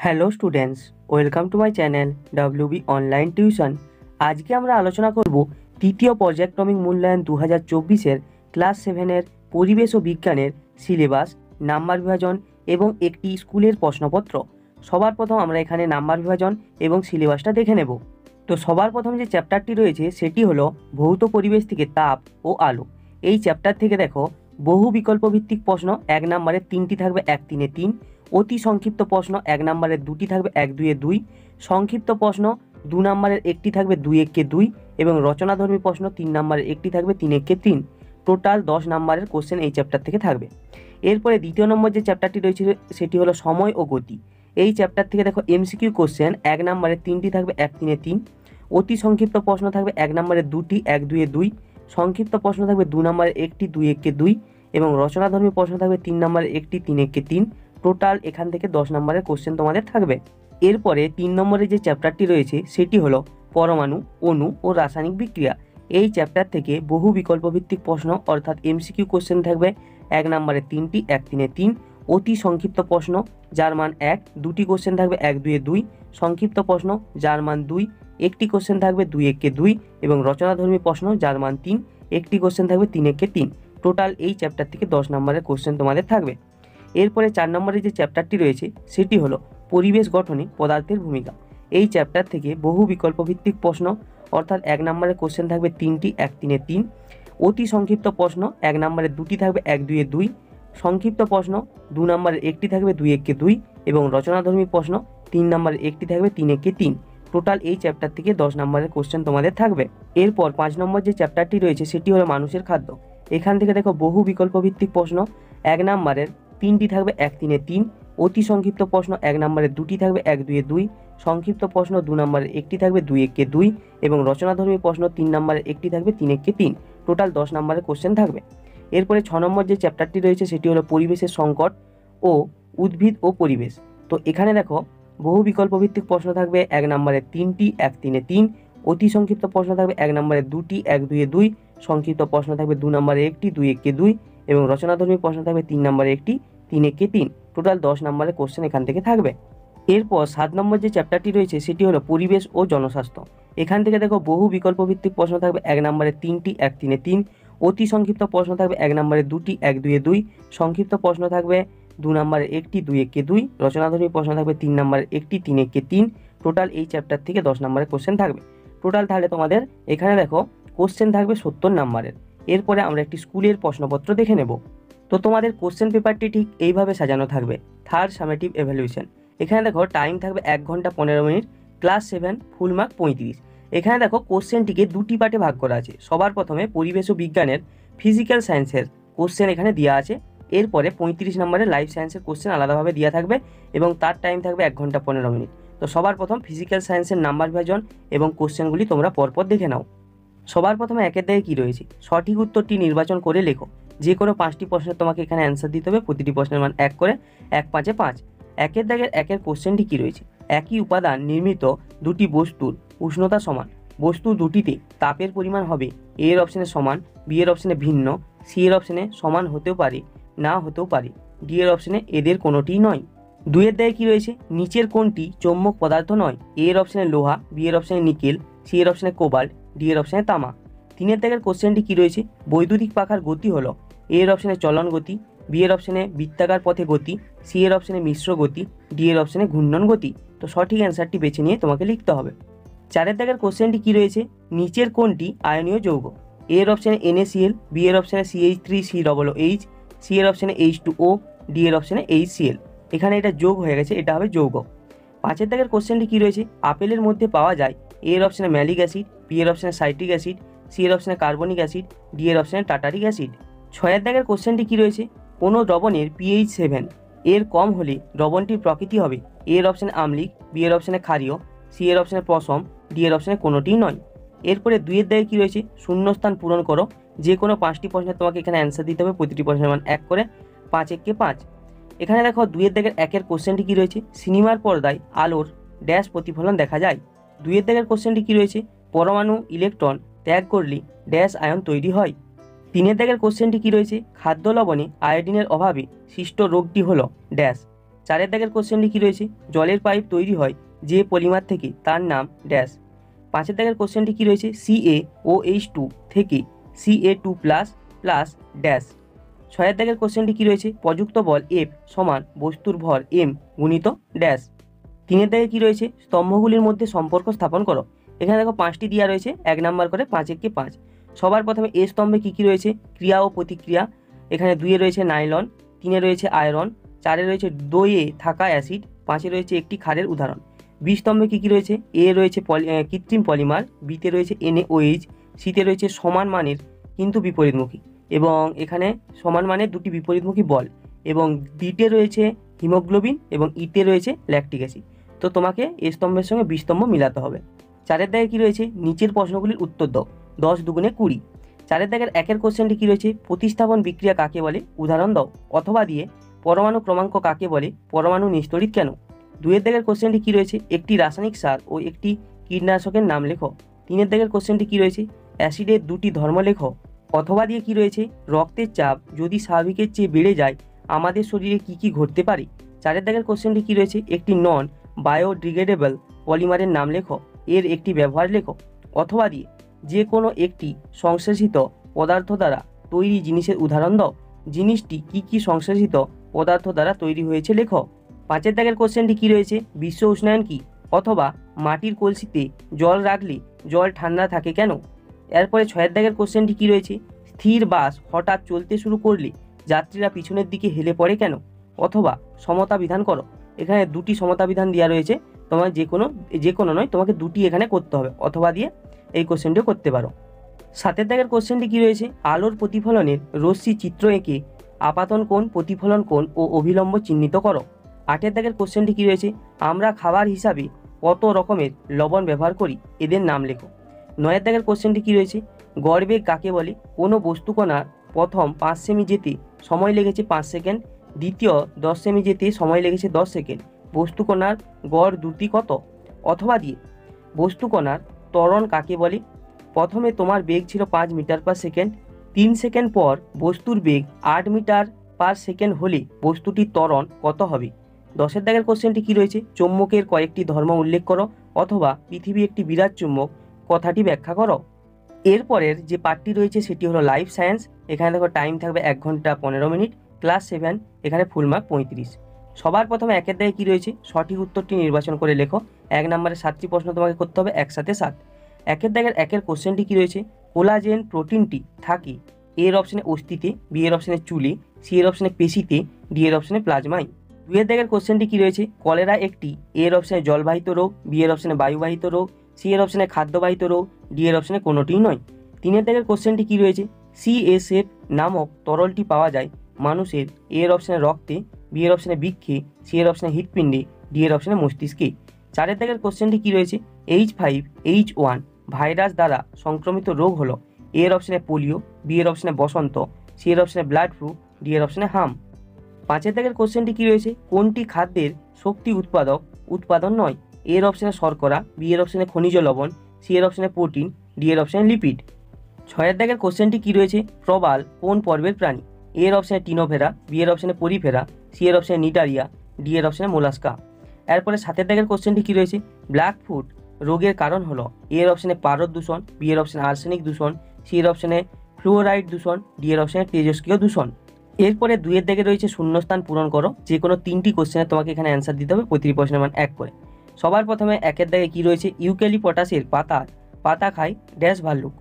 Hello students, welcome to my channel WB online tuition. আজকে আমরা আলোচনা করব তৃতীয় পর্যায়ক্রমিক মূল্যায়ন 2024-এর ক্লাস 7-এর পরিবেশ ও বিজ্ঞানের সিলেবাস, নাম্বার বিভাজন এবং একটি স্কুলের প্রশ্নপত্র। সবার প্রথম আমরা এখানে নাম্বার বিভাজন এবং সিলেবাসটা দেখে নেব। তো সবার প্রথম যে চ্যাপ্টারটি রয়েছে সেটি হলো ভৌত পরিবেশ থেকে তাপ ও আলো। এই চ্যাপ্টার থেকে দেখো বহু বিকল্প ভিত্তিক প্রশ্ন 1 নম্বরের 3টি থাকবে 1-3-3, অতি সংক্ষিপ্ত প্রশ্ন 1 নম্বরের 2টি থাকবে 1-2-2, সংক্ষিপ্ত প্রশ্ন 2 নম্বরের 1টি থাকবে 2-1-2 এবং রচনাধর্মী প্রশ্ন 3 নম্বরের 1টি থাকবে 3-1-3। টোটাল 10 নম্বরের কোশ্চেন এই চ্যাপ্টার থেকে থাকবে। এরপরে দ্বিতীয় নম্বর যে চ্যাপ্টারটি রয়েছে সেটি হলো সময় ও গতি। এই চ্যাপ্টার থেকে দেখো MCQ কোশ্চেন 1 নম্বরের 3টি থাকবে 1-3-3, অতি সংক্ষিপ্ত প্রশ্ন থাকবে 1 নম্বরের 2টি 1-2-2, সংক্ষিপ্ত প্রশ্ন থাকবে 2 নম্বরের 1টি 2-1-2 এবং রচনাধর্মী প্রশ্ন থাকবে 3 নম্বরের 1টি 3-1-3। টোটাল এখান থেকে 10 নম্বরের কোশ্চেন তোমাদের থাকবে। এরপরে 3 নম্বরে যে চ্যাপ্টারটি রয়েছে সেটি হলো পরমাণু, অণু ও রাসায়নিক বিক্রিয়া। এই চ্যাপ্টার থেকে বহু বিকল্প ভিত্তিক প্রশ্ন অর্থাৎ MCQ কোশ্চেন থাকবে 1 নম্বরের 3টি 1-3-3, অতি সংক্ষিপ্ত প্রশ্ন যার মান 1, 2টি কোশ্চেন থাকবে 1-2-2, সংক্ষিপ্ত প্রশ্ন যার মান 2, একটি কোশ্চেন থাকবে 2-1-2 এবং রচনাধর্মী প্রশ্ন যার মান 3, একটি কোশ্চেন থাকবে 3-1-3। টোটাল এই চ্যাপ্টার থেকে 10 নম্বরের কোশ্চেন তোমাদের থাকবে। এরপরে 4 নম্বরের যে চ্যাপ্টারটি রয়েছে সেটি হলো পরিবেশ গঠনে পদার্থের ভূমিকা। এই চ্যাপ্টার থেকে বহু বিকল্প ভিত্তিক প্রশ্ন অর্থাৎ 1 নম্বরের কোশ্চেন থাকবে 3টি 1-3-3, অতি সংক্ষিপ্ত প্রশ্ন 1 নম্বরের 2টি থাকবে 1-2-2, সংক্ষিপ্ত প্রশ্ন 2 নম্বরের 1টি থাকবে 2-1-2 এবং রচনাধর্মী প্রশ্ন 3 নম্বরের 1টি থাকবে 3-1-3। টোটাল এই চ্যাপ্টার থেকে 10 নম্বরের কোশ্চেন তোমাদের থাকবে। এরপর 5 নম্বর যে চ্যাপ্টারটি রয়েছে সেটি হলো মানুষের খাদ্য। এখান থেকে দেখো বহু বিকল্প ভিত্তিক প্রশ্ন 1 নম্বরের 3টি থাকবে 1-3-3, অতি সংক্ষিপ্ত প্রশ্ন 1 নম্বরের 2টি থাকবে 1-2-2, সংক্ষিপ্ত প্রশ্ন 2 নম্বরের 1টি থাকবে 2-1-2 এবং রচনাধর্মী প্রশ্ন 3 নম্বরের 1টি থাকবে 3-1-3। টোটাল 10 নম্বরের কোশ্চেন থাকবে। এরপরে 6 নম্বর যে চ্যাপ্টারটি রয়েছে সেটি হলো পরিবেশের সংকট ও উদ্ভিদ ও পরিবেশ। তো এখানে দেখো বহু বিকল্প ভিত্তিক প্রশ্ন থাকবে 1 নম্বরের 3টি 1-3-3, অতি সংক্ষিপ্ত প্রশ্ন থাকবে 1 নম্বরের 2টি 1-2-2, সংক্ষিপ্ত প্রশ্ন থাকবে 2 নম্বরের 1টি 2-1-2 এবং রচনাধর্মী প্রশ্ন থাকবে 3 নম্বরের 1টি 3-1-3। টোটাল 10 নম্বরের কোশ্চেন এখান থেকে থাকবে। এরপর 7 নম্বর যে চ্যাপ্টারটি রয়েছে সেটি হলো পরিবেশ ও জনস্বাস্থ্য। এখান থেকে দেখো বহু বিকল্প ভিত্তিক প্রশ্ন থাকবে 1 নম্বরের 3টি 1-3-3, অতি সংক্ষিপ্ত প্রশ্ন থাকবে 1 নম্বরের 2টি 1-2-2, সংক্ষিপ্ত প্রশ্ন থাকবে 2 নম্বরের 1টি 2-1-2, রচনাধর্মী প্রশ্ন থাকবে 3 নম্বরের 1টি 3-1-3। টোটাল এই চ্যাপ্টার থেকে 10 নম্বরের কোশ্চেন থাকবে। টোটাল তাহলে তোমাদের এখানে দেখো কোশ্চেন থাকবে 70 নম্বরের। এরপরে আমরা একটি স্কুলের প্রশ্নপত্র দেখে নেব। তো তোমাদের কোশ্চেন পেপারটি ঠিক এইভাবে সাজানো থাকবে। Third summative evaluation. এখানে দেখো টাইম থাকবে 1 ঘন্টা 15 মিনিট, ক্লাস 7 ফুল মার্ক 35। এখানে দেখো কোশ্চেনটিকে দুটি পার্টে ভাগ করা আছে। সবার প্রথমে পরিবেশ ও বিজ্ঞানের ফিজিক্যাল সায়েন্সের কোশ্চেন এখানে দেওয়া আছে। এরপরে 35 নম্বরের লাইফ সায়েন্সের কোশ্চেন আলাদাভাবে দেওয়া থাকবে এবং তার টাইম থাকবে 1 ঘন্টা 15 মিনিট। তো সবার প্রথম ফিজিক্যাল সায়েন্সের নাম্বার বিভাজন এবং কোশ্চেনগুলি তোমরা পরপর দেখে নাও। সবার প্রথমে একের দাগে কী রয়েছে, সঠিক উত্তরটি নির্বাচন করে লেখো। যে কোনো 5টি প্রশ্নের তোমাকে এখানে অ্যান্সার দিতে হবে। প্রতিটি প্রশ্নের মান 1 করে, 1-5-এ 5। একের দাগের একের কোশ্চেনটি কী রয়েছে, একই উপাদান নির্মিত দুটি বস্তুর উষ্ণতা সমান, বস্তু দুটিতে তাপের পরিমাণ হবে এ এর অপশানে সমান, বি এর অপশানে ভিন্ন, সি এর অপশানে সমান হতেও পারে, না হতেও পারে, ডি এর অপশানে এদের কোনোটিই নয়। 2-এর দাগে কী রয়েছে, নিচের কোনটি চৌম্বক পদার্থ নয়, এ এর অপশানে লোহা, বি এর অপশানে নিকেল, সি এর অপশানে কোবাল্ট, ডি এর অপশানে তামা। 3-এর দাগের কোশ্চেনটি কী রয়েছে, বৈদ্যুতিক পাখার গতি হলো এ এর অপশানে চলন গতি, বি এর অপশানে বৃত্তাকার পথে গতি, সি এর অপশানে মিশ্র গতি, ডি এর অপশানে ঘূর্ণন গতি। তো সঠিক অ্যান্সারটি বেছে নিয়ে তোমাকে লিখতে হবে। 4-এর দাগের কোশ্চেনটি কী রয়েছে, নিচের কোনটি আয়নীয় যৌগ, এ এর অপশানে NaCl, বি এর অপশানে CH3COOH, সি এর অপশানে H2O, ডি এর অপশানে HCl। এখানে এটা যোগ হয়ে গেছে, এটা হবে যৌগ। 5-এর দাগের কোশ্চেনটি কী রয়েছে, আপেলের মধ্যে পাওয়া যায় এ এর অপশানে ম্যালিক অ্যাসিড, বি এর অপশানে সাইট্রিক অ্যাসিড, সি এর অপশানে কার্বনিক অ্যাসিড, ডি এর অপশানে টার্টারিক অ্যাসিড। 6-এর দাগের কোশ্চেনটি কী রয়েছে, কোনো দ্রবণের pH 7 এর কম হলে দ্রবণটির প্রকৃতি হবে এ এর অপশানে আম্লিক, বি এর অপশানে ক্ষারীয়, সি এর অপশানে পশম, ডি এর অপশানে কোনোটিই নয়। এরপরে 2-এর দাগে কী রয়েছে, শূন্যস্থান পূরণ করো। যে কোনো 5টি প্রশ্নের তোমাকে এখানে অ্যান্সার দিতে হবে। প্রতিটি প্রশ্নের মান 1 করে, 5-1-এ 5। এখানে দেখো 2-এর দাগের একের কোশ্চেনটি কী রয়েছে, সিনেমার পর্দায় আলোর ড্যাশ প্রতিফলন দেখা যায়। 2-এর দাগের কোশ্চেনটি কী রয়েছে, পরমাণু ইলেকট্রন ত্যাগ করলে ড্যাশ আয়ন তৈরি হয়। 3-এর দাগের কোশ্চেনটি কী রয়েছে, খাদ্য লবণে আয়োডিনের অভাবে সৃষ্ট রোগটি হলো ড্যাশ। চারের দাগের কোশ্চেনটি কী রয়েছে, জলের পাইপ তৈরি হয় যে পলিমার থেকে তার নাম ড্যাশ। পাঁচের দাগের কোশ্চেনটি কী রয়েছে, CaOH2 থেকে Ca2 প্লাস প্লাস ড্যাশ। ছয়ের দাগের কোশ্চেনটি কী রয়েছে, প্রযুক্ত বল F সমান বস্তুর ভর M গুণিত ড্যাশ। তিনের দাগে কী রয়েছে, স্তম্ভগুলির মধ্যে সম্পর্ক স্থাপন করো। এখানে দেখো 5টি দেওয়া রয়েছে, 1 নাম্বার করে 5 সবার প্রথমে এ স্তম্ভে কী কী রয়েছে, ক্রিয়া ও প্রতিক্রিয়া। এখানে 2-এ রয়েছে নাইলন, 3-এ রয়েছে আয়রন, 4-এ রয়েছে দইয়ে থাকা অ্যাসিড, 5-এ রয়েছে একটি ক্ষারের উদাহরণ। বি স্তম্ভে কী কী রয়েছে, এ রয়েছে কৃত্রিম পলিমার, বিতে রয়েছে NaOH, সিতে রয়েছে সমান মানের কিন্তু বিপরীতমুখী, এবং এখানে সমান মানের দুটি বিপরীতমুখী বল, এবং ডিতে রয়েছে হিমোগ্লোবিন এবং ইতে রয়েছে ল্যাকটিক অ্যাসিড। তো তোমাকে এ স্তম্ভের সঙ্গে বি স্তম্ভ মিলাতে হবে। চারের দাগে কী রয়েছে, নিচের প্রশ্নগুলির উত্তর দাও। 10 দুগুণে 20। চারের দাগের একের কোশ্চেনটি কী রয়েছে, প্রতিস্থাপন বিক্রিয়া কাকে বলে, উদাহরণ দাও অথবা দিয়ে পরমাণু ক্রমাঙ্ক কাকে বলে, পরমাণু নিস্তড়িত কেন। 2-এর দাগের কোশ্চেনটি কী রয়েছে, একটি রাসায়নিক সার ও একটি কীটনাশকের নাম লেখো। 3-এর দাগের কোশ্চেনটি কী রয়েছে, অ্যাসিডের দুটি ধর্ম লেখো অথবা দিয়ে কী রয়েছে, রক্তের চাপ যদি স্বাভাবিকের চেয়ে বেড়ে যায় আমাদের শরীরে কী কী ঘটতে পারে। 4-এর দাগের কোশ্চেনটি কী রয়েছে, একটি নন বায়োডিগ্রেডেবল পলিমারের নাম লেখো, এর একটি ব্যবহার লেখো অথবা দিয়ে যে কোনো একটি সংশ্লেষিত পদার্থ দ্বারা তৈরি জিনিসের উদাহরণ দাও, জিনিসটি কী কী সংশ্লেষিত পদার্থ দ্বারা তৈরি হয়েছে লেখো। 5-এর দাগের কোশ্চেনটি কী রয়েছে, বিশ্ব উষ্ণায়ন কী অথবা মাটির কলসিতে জল রাখলে জল ঠান্ডা থাকে কেন। এরপরে 6-এর দাগের কোশ্চেনটি কী রয়েছে, স্থির বাস হঠাৎ চলতে শুরু করলে যাত্রীরা পিছনের দিকে হেলে পড়ে কেন অথবা সমতা বিধান করো। এখানে দুটি সমতা বিধান দেওয়া রয়েছে, তোমার যে কোনো নয়, তোমাকে দুটি এখানে করতে হবে অথবা দিয়ে এই কোশ্চেনটিও করতে পারো। 7-এর দাগের কোশ্চেনটি কী রয়েছে, আলোর প্রতিফলনের রশ্মি চিত্র এঁকে আপাতন কোণ, প্রতিফলন কোণ ও অভিলম্ব চিহ্নিত করো। 8-এর দাগের কোশ্চেনটি কী রয়েছে, আমরা খাবার হিসাবে কত রকমের লবণ ব্যবহার করি, এদের নাম লেখো। 9-এর দাগের কোশ্চেনটি কী রয়েছে, গড়বেগ কাকে বলে, কোনো বস্তুকণার প্রথম 5 সেমি যেতে সময় লেগেছে 5 সেকেন্ড, দ্বিতীয় 10 সেমি যেতে সময় লেগেছে 10 সেকেন্ড, বস্তুকণার গড় দ্রুতি কত। অথবা দিয়ে বস্তুকণার ত্বরণ কাকে বলে, প্রথমে তোমার বেগ ছিল 5 মিটার পার সেকেন্ড, 3 সেকেন্ড পর বস্তুর বেগ 8 মিটার পার সেকেন্ড হলে বস্তুটির ত্বরণ কত হবে। 10-এর দাগের কোশ্চেনটি কী রয়েছে, চৌম্বকের কয়েকটি ধর্ম উল্লেখ করো অথবা পৃথিবী একটি বিরাট চুম্বক কথাটি ব্যাখ্যা করো। এরপরের যে পার্টটি রয়েছে সেটি হলো লাইফ সায়েন্স। এখানে দেখো টাইম থাকবে 1 ঘন্টা 15 মিনিট, ক্লাস 7, এখানে ফুল মার্ক 35। সবার প্রথমে 1-এর দাগে কী রয়েছে, সঠিক উত্তরটি নির্বাচন করে লেখো। 1 নম্বরে 7টি প্রশ্ন তোমাকে করতে হবে, একসাথে 7। 1-এর দাগের 1-এর কোশ্চেনটি কী রয়েছে, কোলাজেন প্রোটিনটি থাকে এর অপশানে অস্থিতে, বি এর অপশানে চুলে, সি এর অপশানে পেশিতে, ডি এর অপশানে প্লাজমায়। 2-এর দাগের কোশ্চেনটি কী রয়েছে, কলেরা একটি, এ এর অপশানে জলবাহিত রোগ, বি এর অপশানে বায়ুবাহিত রোগ, সি এর অপশানে খাদ্যবাহিত রোগ, ডি এর অপশানে কোনোটিই নয়। 3-এর দাগের কোশ্চেনটি কী রয়েছে, CSF নামক তরলটি পাওয়া যায় মানুষের, এ এর অপশানে রক্তে, বি এর অপশানে বৃক্ষে, সি এর অপশানে হৃৎপিণ্ডে, ডি এর অপশানে মস্তিষ্কে। 4-এর দাগের কোশ্চেনটি কী রয়েছে, H5H1 ভাইরাস দ্বারা সংক্রমিত রোগ হলো, এ এর অপশানে পোলিও, বি এর অপশানে বসন্ত, সি এর অপশানে ব্লাড ফ্লু, ডি এর অপশানে হাম। 5-এর দাগের কোশ্চেনটি কী রয়েছে, কোনটি খাদ্যের শক্তি উৎপাদন নয়, এ এর অপশানে শর্করা, বি এর অপশানে খনিজ লবণ, সি এর অপশানে প্রোটিন, ডি এর অপশানে লিপিড। 6-এর দাগের কোশ্চেনটি কী রয়েছে, প্রবাল কোন পর্বের প্রাণী, এ এর অপশানে টিনোফেরা, বি এর অপশানে পরিফেরা, সি এর অপশানে নিটারিয়া, ডি এর অপশানে মোলাস্কা। এরপরে 7-এর দাগের কোশ্চেনটি কী রয়েছে, ব্ল্যাক ফুট রোগের কারণ হলো, এ এর অপশানে পারদ দূষণ, বি এর অপশানে আর্সেনিক দূষণ, সি এর অপশানে ফ্লুওরাইড দূষণ, ডি এর অপশানে তেজস্ক্রিয় দূষণ। এরপরে 2-এর দাগে রয়েছে শূন্যস্থান পূরণ করো, যে কোনো 3টি কোশ্চেনে তোমাকে এখানে অ্যান্সার দিতে হবে, প্রতিটি প্রশ্নের মান 1 করে। সবার প্রথমে 1-এর দাগে কী রয়েছে, ইউক্যালিপটাসের পাতা খায় ড্যাশ ভাল্লুক।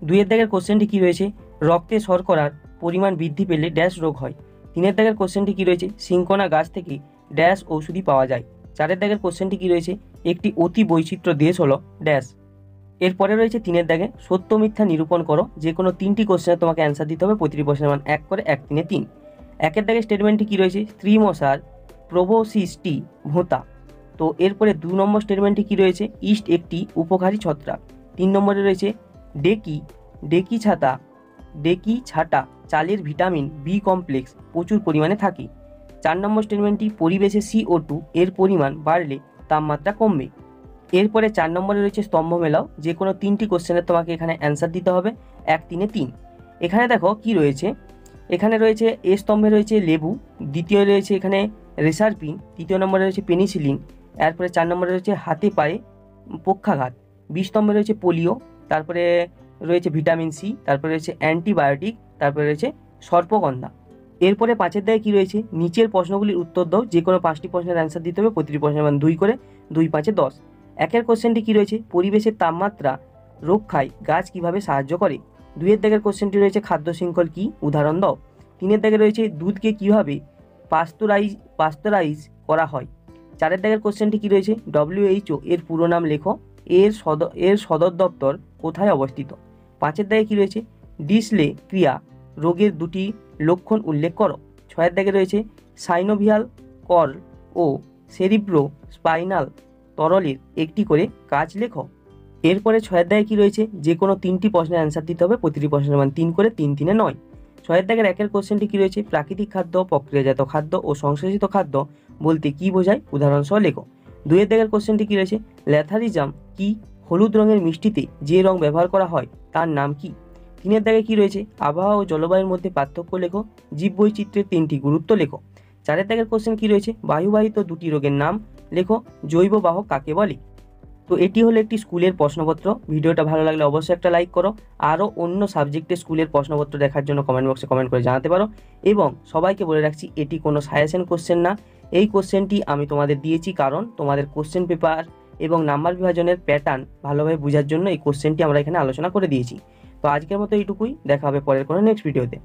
2-এর দাগের কোশ্চেনটি কী রয়েছে, রক্তে শর্করার পরিমাণ বৃদ্ধি পেলে ড্যাশ রোগ হয়। 3-এর দাগের কোশ্চেনটি কী রয়েছে, সিঙ্কোনা গাছ থেকে ড্যাশ ঔষধি পাওয়া যায়। 4-এর দাগের কোশ্চেনটি কী রয়েছে, একটি অতি বৈচিত্র্য দেশ হলো ড্যাশ। এরপরে রয়েছে 3-এর দাগে সত্য মিথ্যা নিরূপণ করো, যে কোনো 3টি কোশ্চেনে তোমাকে অ্যান্সার দিতে হবে, প্রতিটি প্রশ্নের মান 1 করে, 1 3 3। 1-এর দাগের স্টেটমেন্টটি কী রয়েছে, স্ত্রী মশার প্রোবোসিসটি ভোঁতা। তো এরপরে 2 নম্বর স্টেটমেন্টটি কী রয়েছে, ইস্ট একটি উপকারী ছত্রাক। 3 নম্বরে রয়েছে ডেকি ছাটা চালের ভিটামিন বি কমপ্লেক্স প্রচুর পরিমাণে থাকে। 4 নম্বর স্টেটমেন্টটি পরিবেশে CO2 এর পরিমাণ বাড়লে তাপমাত্রা কমবে। এরপরে 4 নম্বরে রয়েছে স্তম্ভ মেলাও, যে কোনো 3টি কোশ্চেনের তোমাকে এখানে অ্যান্সার দিতে হবে, 1 3 3। এখানে দেখো কি রয়েছে, এখানে রয়েছে এ স্তম্ভে রয়েছে লেবু, দ্বিতীয় রয়েছে এখানে রেসারপিন, তৃতীয় নম্বরে রয়েছে পেনিসিলিন, এরপরে 4 নম্বরে রয়েছে হাতে পায়ে পক্ষাঘাত, 20 নম্বরে রয়েছে পোলিও, তারপরে রয়েছে ভিটামিন সি, তারপরে রয়েছে অ্যান্টিবায়োটিক, তারপরে রয়েছে সর্পগন্ধা। এরপরে 5-এর দাগে কী রয়েছে, নিচের প্রশ্নগুলির উত্তর দাও, যে কোনো 5টি প্রশ্নের অ্যান্সার দিতে হবে, প্রতিটি প্রশ্নের মান 2 করে, 2 5 10। একের কোশ্চেনটি কী রয়েছে, পরিবেশের তাপমাত্রা রক্ষায় গাছ কিভাবে সাহায্য করে। 2-এর দাগের কোশ্চেনটি রয়েছে খাদ্য শৃঙ্খল কী, উদাহরণ দাও। 3-এর দাগে রয়েছে দুধকে কীভাবে পাস্তুরাইজ করা হয়। 4-এর দাগের কোশ্চেনটি কী রয়েছে, WHO এর পুরো নাম লেখো, এর সদর দপ্তর কোথায় অবস্থিত। 5-এর দাগে কী রয়েছে, ডিসলেক্সিয়া রোগের 2টি লক্ষণ উল্লেখ করো। 6-এর দাগে রয়েছে সাইনোভিয়াল কর্ড ও সেরিব্রো স্পাইনাল তরলের একটি করে কাজ লেখো। এরপরে 6-এর দাগে কী রয়েছে, যে কোনো 3টি প্রশ্নের অ্যান্সার দিতে হবে, প্রতিটি প্রশ্নের মান 3 করে, 3 3 9। 6-এর দাগের 1-এর কোশ্চেনটি কী রয়েছে, প্রাকৃতিক খাদ্য, প্রক্রিয়াজাত খাদ্য ও সংশ্লেষিত খাদ্য বলতে কী বোঝায়, উদাহরণসহ লেখো। 2-এর দাগের কোশ্চেনটি কী রয়েছে, ল্যাথারিজম কি, হলুদ রঙের মিষ্টিতে যে রং ব্যবহার করা হয় তার নাম কি। 3-এর দাগে কী রয়েছে, আবহাওয়া ও জলবায়ুর মধ্যে পার্থক্য লেখো, জীববৈচিত্র্যের 3টি গুরুত্ব লেখো। 4-এর দাগের কোশ্চেন কী রয়েছে, বায়ুবাহিত 2টি রোগের নাম লেখো, জৈব বাহক কাকে বলে। তো এটি হলো একটি স্কুলের প্রশ্নপত্র। ভিডিওটা ভালো লাগলে অবশ্যই একটা লাইক করো। আরও অন্য সাবজেক্টের স্কুলের প্রশ্নপত্র দেখার জন্য কমেন্ট বক্সে কমেন্ট করে জানাতে পারো। এবং সবাইকে বলে রাখছি, এটি কোনো সাজেশন কোশ্চেন না। এই কোশ্চেনটি আমি তোমাদের দিয়েছি কারণ তোমাদের কোশ্চেন পেপার এবং নাম্বার বিভাজনের প্যাটার্ন ভালোভাবে বোঝার জন্য এই কোশ্চেনটি আমরা এখানে আলোচনা করে দিয়েছি। তো আজকের মতো এইটুকুই, দেখা হবে পরের কোনো নেক্সট ভিডিওতে।